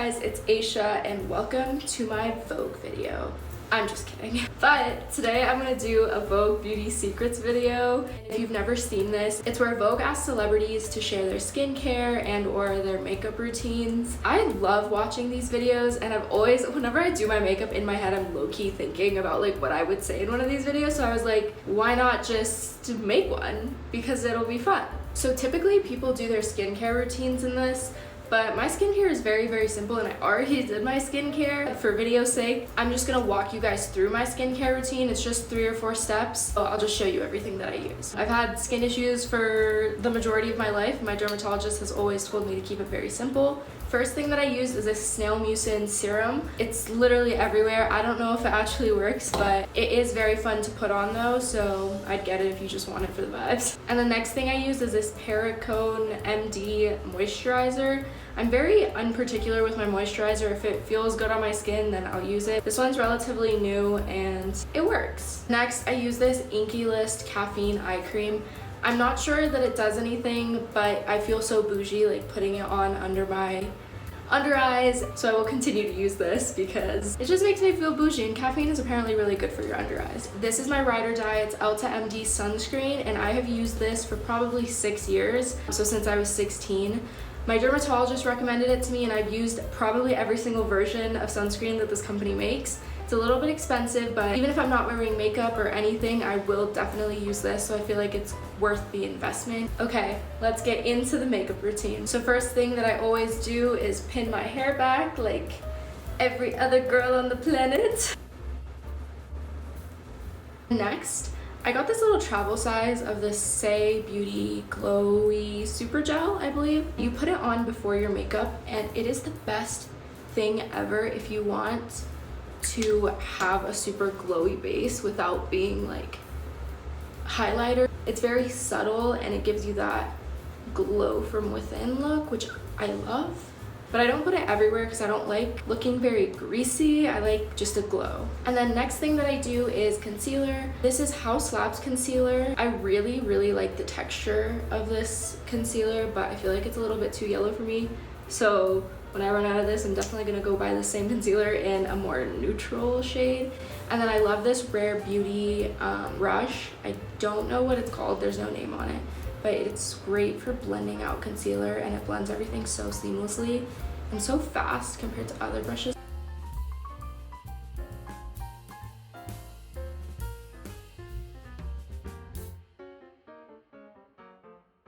guys, it's Aesha and welcome to my Vogue video. I'm just kidding. But today I'm gonna do a Vogue Beauty Secrets video. If you've never seen this, it's where Vogue asks celebrities to share their skincare and or their makeup routines. I love watching these videos, and I've always, whenever I do my makeup in my head, I'm low-key thinking about like what I would say in one of these videos. So I was like, why not just make one? Because it'll be fun. So typically people do their skincare routines in this, but my skincare is very, very simple, and I already did my skincare. For video's sake, I'm just gonna walk you guys through my skincare routine. It's just 3 or 4 steps. So I'll just show you everything that I use. I've had skin issues for the majority of my life. My dermatologist has always told me to keep it very simple. First thing that I use is this snail mucin serum. It's literally everywhere. I don't know if it actually works, but it is very fun to put on though, so I'd get it if you just want it for the vibes. And the next thing I use is this Perricone MD moisturizer. I'm very unparticular with my moisturizer. If it feels good on my skin, then I'll use it. This one's relatively new and it works. Next, I use this Inky List caffeine eye cream. I'm not sure that it does anything, but I feel so bougie like putting it on under my under eyes, so I will continue to use this because it just makes me feel bougie, and caffeine is apparently really good for your under eyes. This is my ride or die. It's Elta MD sunscreen, and I have used this for probably 6 years, so since I was 16. My dermatologist recommended it to me, and I've used probably every single version of sunscreen that this company makes. It's a little bit expensive, but even if I'm not wearing makeup or anything, I will definitely use this, so I feel like it's worth the investment. Okay, let's get into the makeup routine. So first thing that I always do is pin my hair back like every other girl on the planet. Next, I got this little travel size of the Saie Beauty Glowy Super Gel, I believe. You put it on before your makeup, and it is the best thing ever if you want to have a super glowy base without being like highlighter. It's very subtle and it gives you that glow from within look, which I love. But I don't put it everywhere because I don't like looking very greasy. I like just a glow. And then next thing that I do is concealer. This is House Labs concealer. I really, really like the texture of this concealer, but I feel like it's a little bit too yellow for me. So when I run out of this, I'm definitely gonna go buy the same concealer in a more neutral shade. And then I love this Rare Beauty brush. I don't know what it's called, there's no name on it, but it's great for blending out concealer, and it blends everything so seamlessly and so fast compared to other brushes.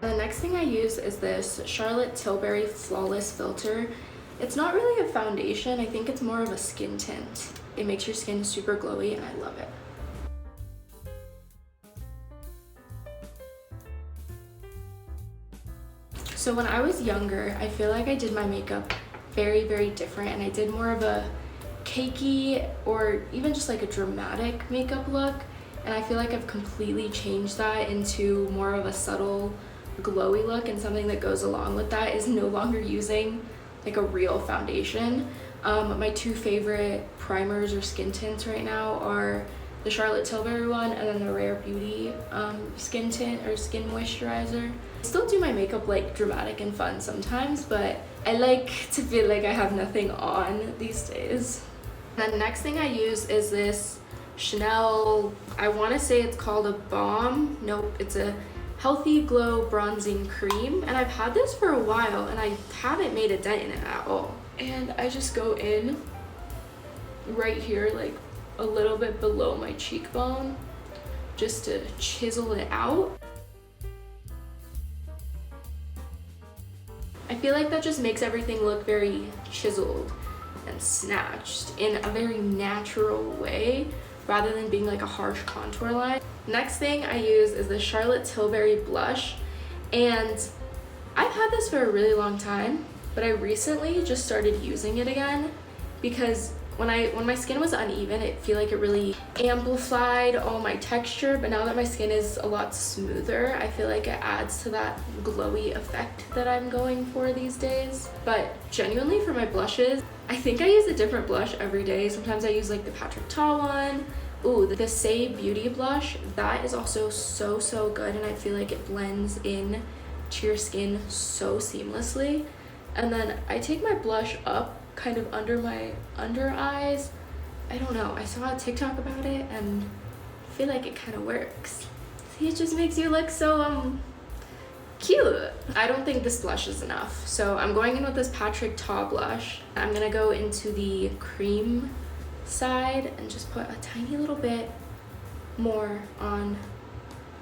The next thing I use is this Charlotte Tilbury Flawless Filter. It's not really a foundation, I think it's more of a skin tint. It makes your skin super glowy and I love it. So when I was younger, I feel like I did my makeup very, very different, and I did more of a cakey or even just like a dramatic makeup look. And I feel like I've completely changed that into more of a subtle glowy look, and something that goes along with that is no longer using like a real foundation. My 2 favorite primers or skin tints right now are the Charlotte Tilbury one and then the Rare Beauty skin tint or skin moisturizer. I still do my makeup like dramatic and fun sometimes, but I like to feel like I have nothing on these days. And then the next thing I use is this Chanel, I want to say it's called a Balm. Nope, it's a Healthy Glow Bronzing Cream, and I've had this for a while and I haven't made a dent in it at all. And I just go in right here, like a little bit below my cheekbone, just to chisel it out. I feel like that just makes everything look very chiseled and snatched in a very natural way, rather than being like a harsh contour line. Next thing I use is the Charlotte Tilbury blush, and I've had this for a really long time, but I recently just started using it again because when my skin was uneven, I feel like it really amplified all my texture, but now that my skin is a lot smoother, I feel like it adds to that glowy effect that I'm going for these days. But genuinely, for my blushes, I think I use a different blush every day. Sometimes I use like the Patrick Ta one. Ooh, the Saie Beauty blush, that is also so good, and I feel like it blends in to your skin so seamlessly. And then I take my blush up kind of under my under eyes. I don't know, I saw a TikTok about it and I feel like it kind of works. See, it just makes you look so cute. I don't think this blush is enough, so I'm going in with this Patrick Ta blush. I'm gonna go into the cream side and just put a tiny little bit more on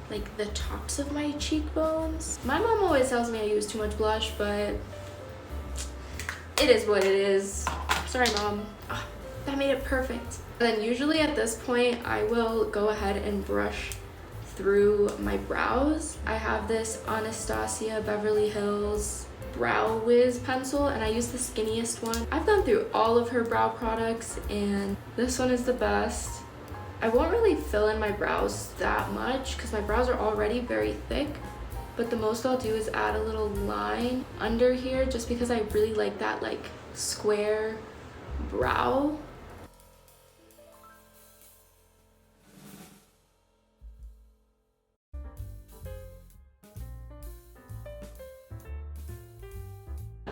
like the tops of my cheekbones. My mom always tells me I use too much blush, but it is what it is. Sorry, Mom. Oh, that made it perfect. And then usually at this point, I will go ahead and brush through my brows. I have this Anastasia Beverly Hills Brow Wiz pencil, and I use the skinniest one. I've gone through all of her brow products, and this one is the best. I won't really fill in my brows that much because my brows are already very thick, but the most I'll do is add a little line under here just because I really like that like square brow.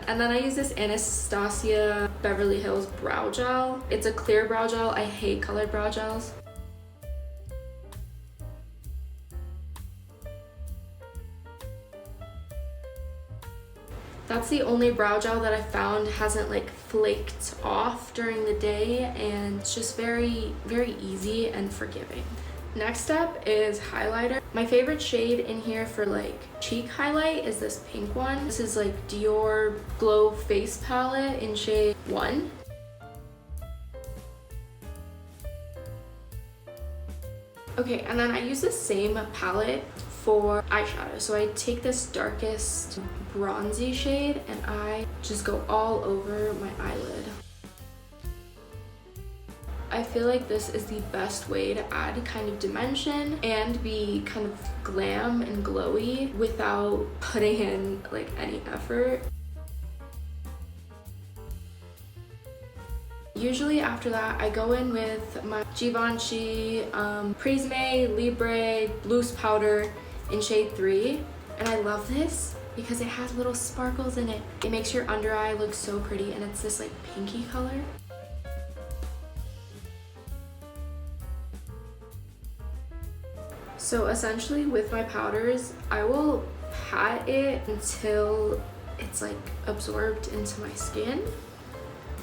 And then I use this Anastasia Beverly Hills brow gel. It's a clear brow gel. I hate colored brow gels. That's the only brow gel that I found hasn't like flaked off during the day, and it's just very, very easy and forgiving. Next up is highlighter. My favorite shade in here for like cheek highlight is this pink one. This is like Dior Glow Face Palette in shade 1. Okay, and then I use the same palette for eyeshadow. So I take this darkest bronzy shade and I just go all over my eyelid. I feel like this is the best way to add kind of dimension and be kind of glam and glowy without putting in like any effort. Usually after that, I go in with my Givenchy Prisme Libre loose powder in shade 3, and I love this because it has little sparkles in it. It makes your under eye look so pretty, and it's this like pinky color. So essentially with my powders, I will pat it until it's like absorbed into my skin,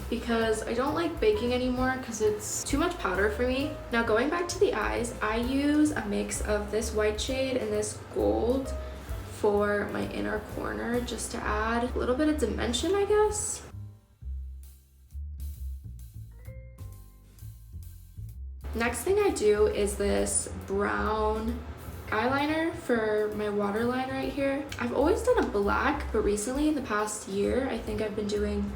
because I don't like baking anymore because it's too much powder for me. Now going back to the eyes, I use a mix of this white shade and this gold for my inner corner just to add a little bit of dimension, I guess. Next thing I do is this brown eyeliner for my waterline right here. I've always done a black, but recently in the past year, I think I've been doing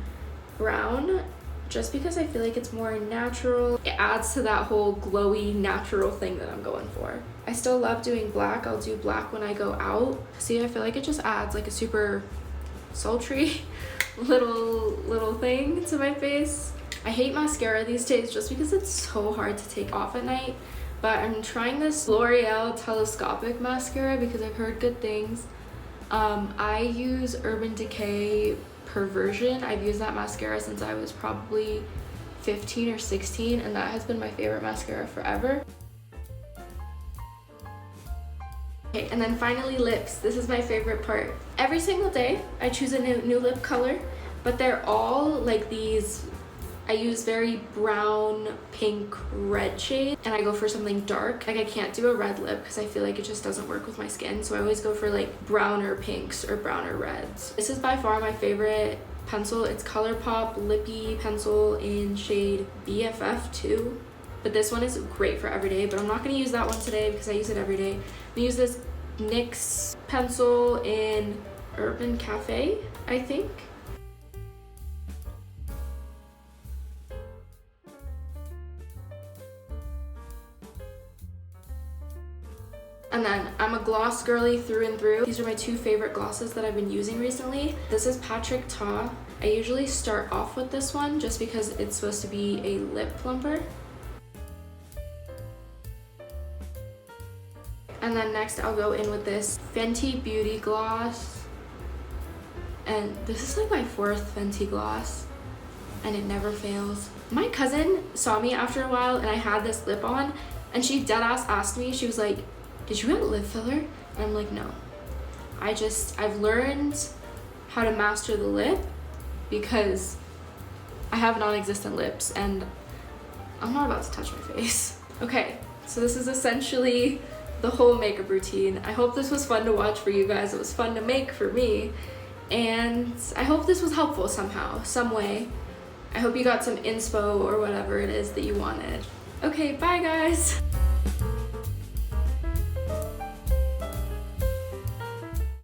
brown just because I feel like it's more natural. It adds to that whole glowy natural thing that I'm going for. I still love doing black. I'll do black when I go out. See, I feel like it just adds like a super sultry little thing to my face. I hate mascara these days just because it's so hard to take off at night, but I'm trying this L'Oreal telescopic mascara because I've heard good things. I use Urban Decay Perversion. I've used that mascara since I was probably 15 or 16, and that has been my favorite mascara forever. Okay, and then finally lips. This is my favorite part. Every single day I choose a new lip color, but they're all like these. I use very brown, pink, red shade, and I go for something dark. Like I can't do a red lip because I feel like it just doesn't work with my skin, so I always go for like browner pinks or browner reds. This is by far my favorite pencil. It's ColourPop Lippy Pencil in shade BFF2, but this one is great for every day, but I'm not going to use that one today because I use it every day. I'm going to use this NYX pencil in Urban Cafe, I think. And then I'm a gloss girly through and through. These are my two favorite glosses that I've been using recently. This is Patrick Ta. I usually start off with this one just because it's supposed to be a lip plumper. And then next I'll go in with this Fenty Beauty gloss. And this is like my fourth Fenty gloss. and it never fails. My cousin saw me after a while and I had this lip on, and she deadass asked me, she was like, did you get lip filler? And I'm like, no. I've learned how to master the lip because I have non-existent lips and I'm not about to touch my face. Okay, so this is essentially the whole makeup routine. I hope this was fun to watch for you guys. It was fun to make for me. And I hope this was helpful somehow, some way. I hope you got some inspo or whatever it is that you wanted. Okay, bye guys.